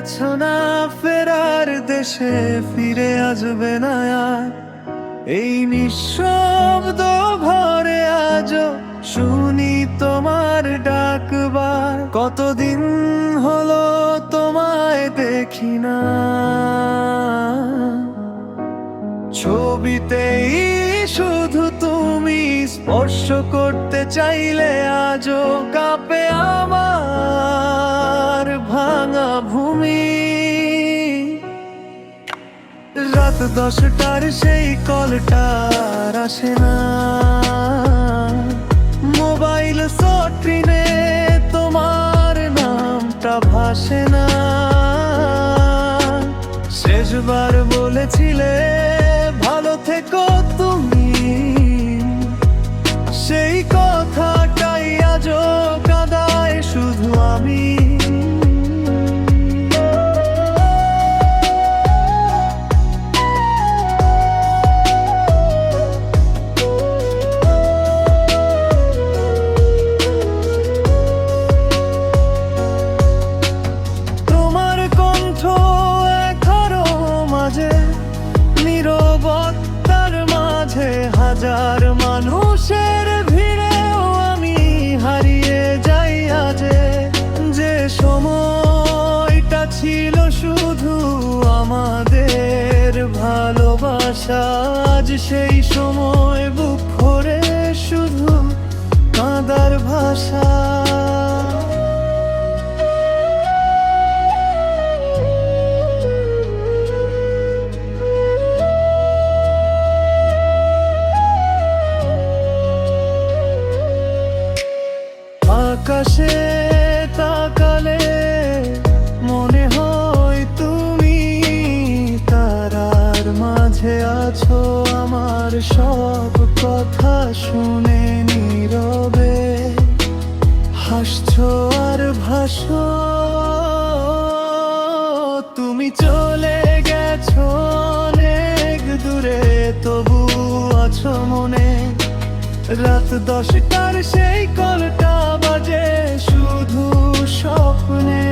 গেছো না ফেরার দেশে, ফিরে আসবে না আর। এই নিঃশব্দ ঘরে আজও শুনি তোমার ডাকবার। কতদিন হলো তোমায় দেখি না, ছবিতেই শুধু তুমি। স্পর্শ করতে চাইলে আজও কাঁপে আমার ভাঙা ভূমি। রাত 10টার সেই কলটা আর আসে না, মোবাইল স্ক্রিনে তোমার নামটা ভাসে না। শেষবার বলেছিলে ভালো থেকো তুমি, সেই কথাটাই আজও কাঁদায় শুধু আমি। তোমার কণ্ঠ এখনো মাঝে, নীরবতার মাঝে হাজার মানুষের ভিড়েও আমি হারিয়ে যাই আজে। যে সময়টা ছিল শুধু আমাদের ভালোবাসা, আজ সেই সময় বুক ভরে শুধু কাঁদার ভাষা। আকাশে তাকালে মনে হয় তুমি তারার মাঝে আছো, আমার সব কথা শুনে নীরবে হাসছো আর ভাসো। তুমি চলে গেছো অনেক দূরে, তবু আছো মনে। রাত 10টার সেই কলটা বাজে শুধু স্বপ্নে।